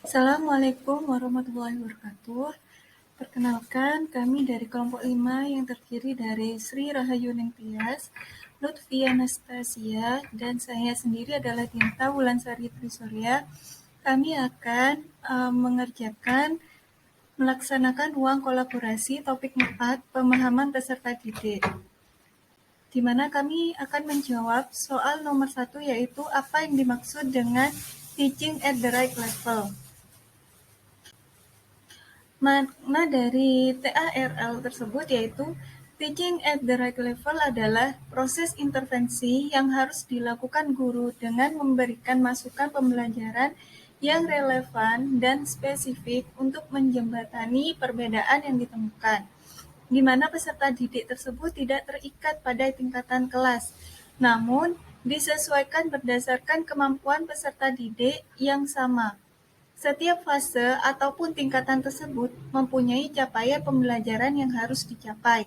Assalamualaikum warahmatullahi wabarakatuh. Perkenalkan, kami dari kelompok 5 yang terdiri dari Sri Rahayu Ningtyas, Lutfi Anastasia, dan saya sendiri adalah Dinta Wulansari Trisurya. Kami akan melaksanakan ruang kolaborasi topik 4, pemahaman peserta didik, di mana kami akan menjawab soal nomor 1, yaitu apa yang dimaksud dengan teaching at the right level. Makna dari TARL tersebut yaitu teaching at the right level adalah proses intervensi yang harus dilakukan guru dengan memberikan masukan pembelajaran yang relevan dan spesifik untuk menjembatani perbedaan yang ditemukan, di mana peserta didik tersebut tidak terikat pada tingkatan kelas, namun disesuaikan berdasarkan kemampuan peserta didik yang sama. Setiap fase ataupun tingkatan tersebut mempunyai capaian pembelajaran yang harus dicapai,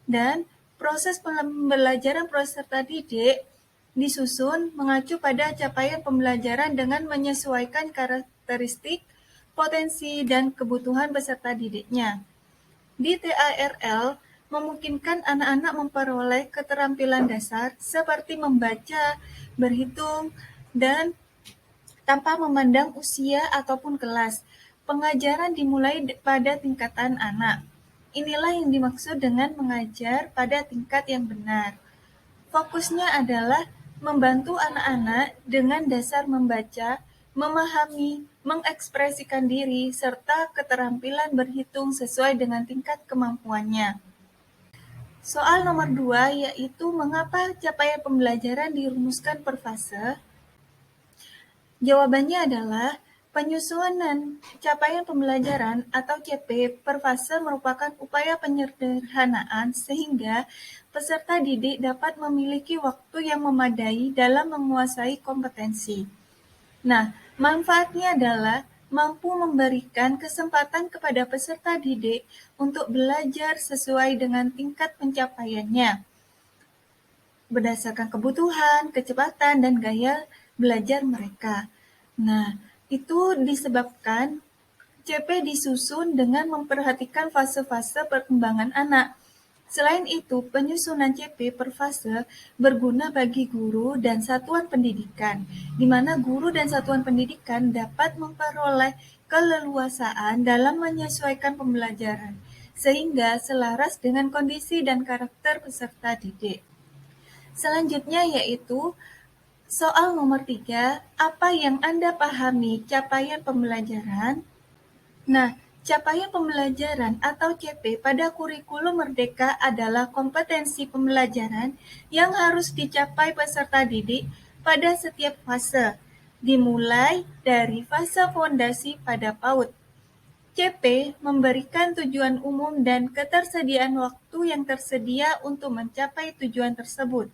dan proses pembelajaran peserta didik disusun mengacu pada capaian pembelajaran dengan menyesuaikan karakteristik, potensi, dan kebutuhan peserta didiknya. Di TARL memungkinkan anak-anak memperoleh keterampilan dasar seperti membaca, berhitung, dan tanpa memandang usia ataupun kelas. Pengajaran dimulai pada tingkatan anak. Inilah yang dimaksud dengan mengajar pada tingkat yang benar. Fokusnya adalah membantu anak-anak dengan dasar membaca, memahami, mengekspresikan diri, serta keterampilan berhitung sesuai dengan tingkat kemampuannya. Soal nomor 2, yaitu mengapa capaian pembelajaran dirumuskan per fase. Jawabannya adalah penyusunan capaian pembelajaran atau CP per fase merupakan upaya penyederhanaan sehingga peserta didik dapat memiliki waktu yang memadai dalam menguasai kompetensi. Nah, manfaatnya adalah mampu memberikan kesempatan kepada peserta didik untuk belajar sesuai dengan tingkat pencapaiannya, berdasarkan kebutuhan, kecepatan, dan gaya belajar mereka. Nah, itu disebabkan CP disusun dengan memperhatikan fase-fase perkembangan anak. Selain itu, penyusunan CP per fase berguna bagi guru dan satuan pendidikan, di mana guru dan satuan pendidikan dapat memperoleh keleluasaan dalam menyesuaikan pembelajaran, sehingga selaras dengan kondisi dan karakter peserta didik. Selanjutnya yaitu soal nomor 3, apa yang Anda pahami capaian pembelajaran? Nah, capaian pembelajaran atau CP pada kurikulum Merdeka adalah kompetensi pembelajaran yang harus dicapai peserta didik pada setiap fase, dimulai dari fase fondasi pada PAUD. CP memberikan tujuan umum dan ketersediaan waktu yang tersedia untuk mencapai tujuan tersebut.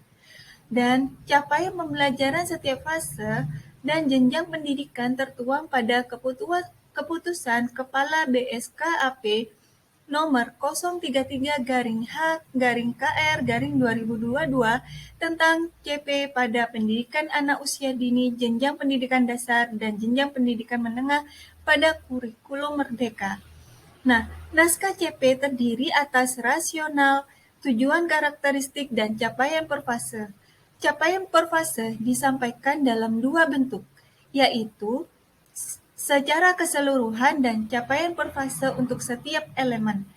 Dan capaian pembelajaran setiap fase dan jenjang pendidikan tertuang pada keputusan Kepala BSKAP nomor 033-H-KR-2022 tentang CP pada pendidikan anak usia dini, jenjang pendidikan dasar, dan jenjang pendidikan menengah pada kurikulum Merdeka. Nah, naskah CP terdiri atas rasional, tujuan karakteristik, dan capaian per fase. Capaian per fase disampaikan dalam dua bentuk, yaitu secara keseluruhan dan capaian per fase untuk setiap elemen.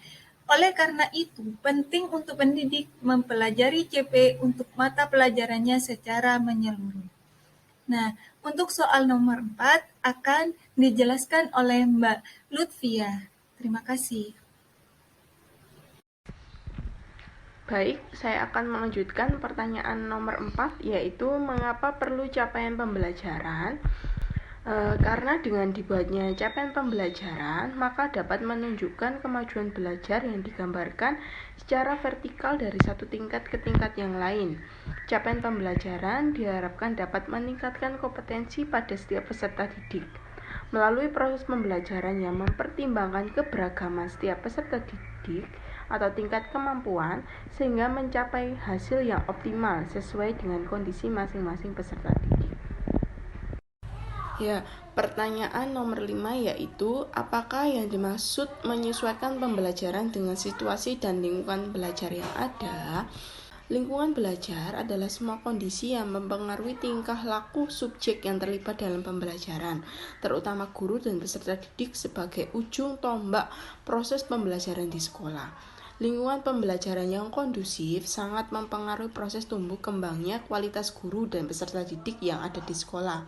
Oleh karena itu, penting untuk pendidik mempelajari CP untuk mata pelajarannya secara menyeluruh. Nah, untuk soal nomor 4 akan dijelaskan oleh Mbak Lutfia. Terima kasih. Baik, saya akan melanjutkan pertanyaan nomor 4, yaitu mengapa perlu capaian pembelajaran? Karena dengan dibuatnya capaian pembelajaran, maka dapat menunjukkan kemajuan belajar yang digambarkan secara vertikal dari satu tingkat ke tingkat yang lain. Capaian pembelajaran diharapkan dapat meningkatkan kompetensi pada setiap peserta didik. Melalui proses pembelajaran yang mempertimbangkan keberagaman setiap peserta didik atau tingkat kemampuan, sehingga mencapai hasil yang optimal sesuai dengan kondisi masing-masing peserta didik. Ya, pertanyaan nomor 5 yaitu apakah yang dimaksud menyesuaikan pembelajaran dengan situasi dan lingkungan belajar yang ada? Lingkungan belajar adalah semua kondisi yang mempengaruhi tingkah laku subjek yang terlibat dalam pembelajaran, terutama guru dan peserta didik sebagai ujung tombak proses pembelajaran di sekolah. Lingkungan pembelajaran yang kondusif sangat mempengaruhi proses tumbuh kembangnya kualitas guru dan peserta didik yang ada di sekolah.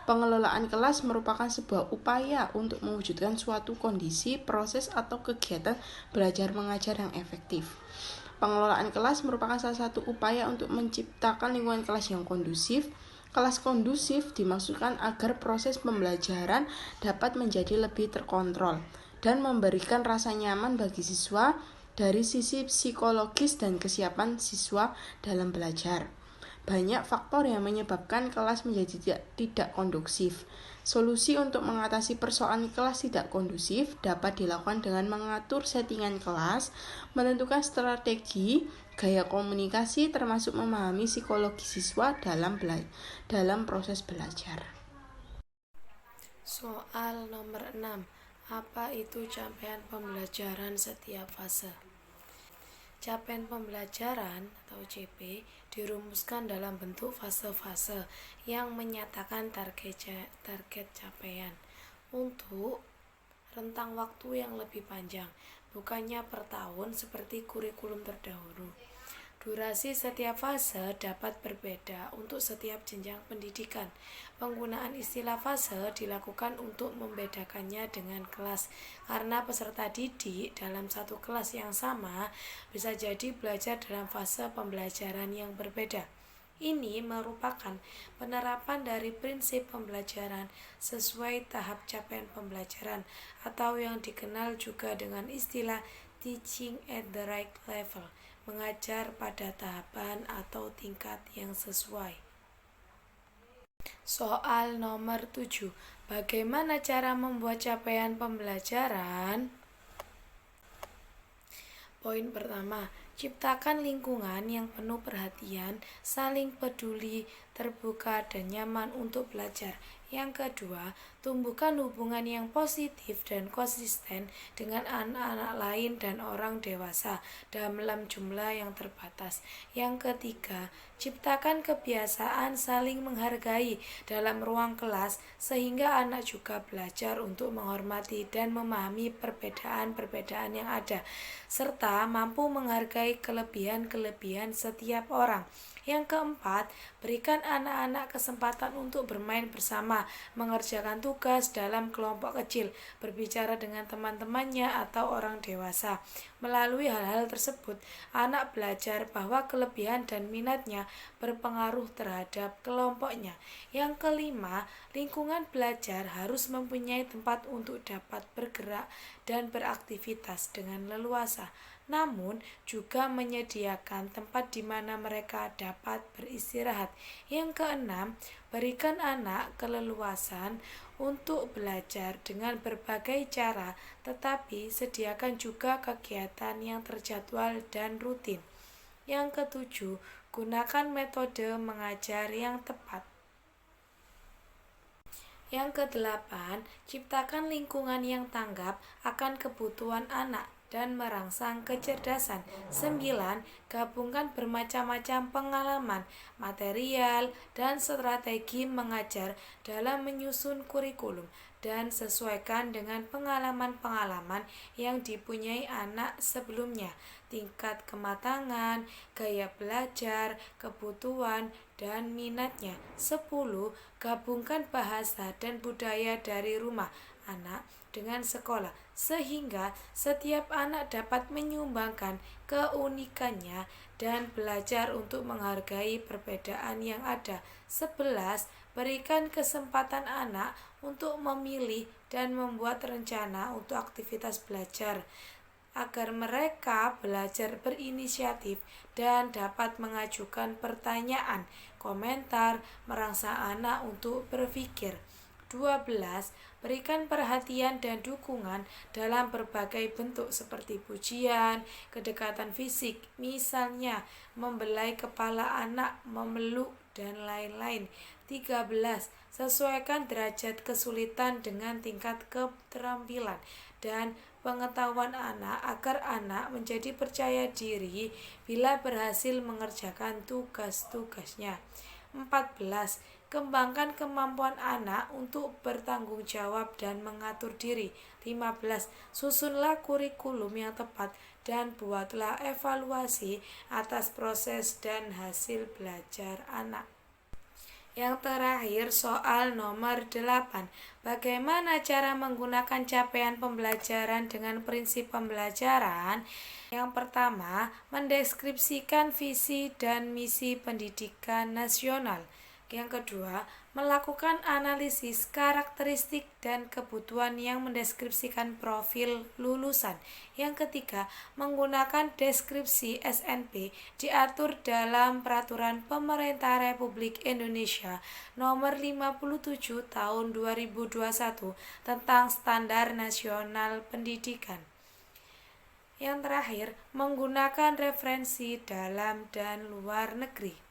Pengelolaan kelas merupakan sebuah upaya untuk mewujudkan suatu kondisi, proses, atau kegiatan belajar mengajar yang efektif. Pengelolaan kelas merupakan salah satu upaya untuk menciptakan lingkungan kelas yang kondusif. Kelas kondusif dimaksudkan agar proses pembelajaran dapat menjadi lebih terkontrol dan memberikan rasa nyaman bagi siswa dari sisi psikologis dan kesiapan siswa dalam belajar. Banyak faktor yang menyebabkan kelas menjadi tidak kondusif. Solusi untuk mengatasi persoalan kelas tidak kondusif dapat dilakukan dengan mengatur settingan kelas, menentukan strategi, gaya komunikasi, termasuk memahami psikologi siswa dalam proses belajar. Soal nomor 6. Apa itu capaian pembelajaran setiap fase? Capaian pembelajaran atau CP dirumuskan dalam bentuk fase-fase yang menyatakan target capaian untuk rentang waktu yang lebih panjang, bukannya per tahun seperti kurikulum terdahulu. Durasi setiap fase dapat berbeda untuk setiap jenjang pendidikan. Penggunaan istilah fase dilakukan untuk membedakannya dengan kelas, karena peserta didik dalam satu kelas yang sama bisa jadi belajar dalam fase pembelajaran yang berbeda. Ini merupakan penerapan dari prinsip pembelajaran sesuai tahap capaian pembelajaran atau yang dikenal juga dengan istilah teaching at the right level, mengajar pada tahapan atau tingkat yang sesuai. Soal nomor 7. Bagaimana cara membuat capaian pembelajaran? Poin pertama, ciptakan lingkungan yang penuh perhatian, saling peduli, terbuka, dan nyaman untuk belajar. Yang kedua, tumbuhkan hubungan yang positif dan konsisten dengan anak-anak lain dan orang dewasa dalam jumlah yang terbatas. Yang ketiga, ciptakan kebiasaan saling menghargai dalam ruang kelas sehingga anak juga belajar untuk menghormati dan memahami perbedaan-perbedaan yang ada, serta mampu menghargai kelebihan-kelebihan setiap orang. Yang keempat, berikan anak-anak kesempatan untuk bermain bersama, mengerjakan tugas dalam kelompok kecil, berbicara dengan teman-temannya atau orang dewasa. Melalui hal-hal tersebut, anak belajar bahwa kelebihan dan minatnya berpengaruh terhadap kelompoknya. Yang kelima, lingkungan belajar harus mempunyai tempat untuk dapat bergerak dan beraktivitas dengan leluasa, namun juga menyediakan tempat di mana mereka dapat beristirahat. Yang keenam, berikan anak keleluasan untuk belajar dengan berbagai cara, tetapi sediakan juga kegiatan yang terjadwal dan rutin. Yang ketujuh, gunakan metode mengajar yang tepat. Yang kedelapan, ciptakan lingkungan yang tanggap akan kebutuhan anak dan merangsang kecerdasan. 9. Gabungkan bermacam-macam pengalaman, material, dan strategi mengajar dalam menyusun kurikulum dan sesuaikan dengan pengalaman-pengalaman yang dipunyai anak sebelumnya, tingkat kematangan, gaya belajar, kebutuhan, dan minatnya. 10. Gabungkan bahasa dan budaya dari rumah anak dengan sekolah, sehingga setiap anak dapat menyumbangkan keunikannya dan belajar untuk menghargai perbedaan yang ada. 11. Berikan kesempatan anak untuk memilih dan membuat rencana untuk aktivitas belajar, agar mereka belajar berinisiatif dan dapat mengajukan pertanyaan, komentar, merangsang anak untuk berpikir. 12. Berikan perhatian dan dukungan dalam berbagai bentuk seperti pujian, kedekatan fisik, misalnya membelai kepala anak, memeluk, dan lain-lain. 13. Sesuaikan derajat kesulitan dengan tingkat keterampilan dan pengetahuan anak agar anak menjadi percaya diri bila berhasil mengerjakan tugas-tugasnya. 14. Kembangkan kemampuan anak untuk bertanggung jawab dan mengatur diri. 15. Susunlah kurikulum yang tepat dan buatlah evaluasi atas proses dan hasil belajar anak. Yang terakhir, soal nomor 8. Bagaimana cara menggunakan capaian pembelajaran dengan prinsip pembelajaran? Yang pertama, mendeskripsikan visi dan misi pendidikan nasional. Yang kedua, melakukan analisis karakteristik dan kebutuhan yang mendeskripsikan profil lulusan. Yang ketiga, menggunakan deskripsi SNP diatur dalam Peraturan Pemerintah Republik Indonesia Nomor 57 Tahun 2021 tentang Standar Nasional Pendidikan. Yang terakhir, menggunakan referensi dalam dan luar negeri.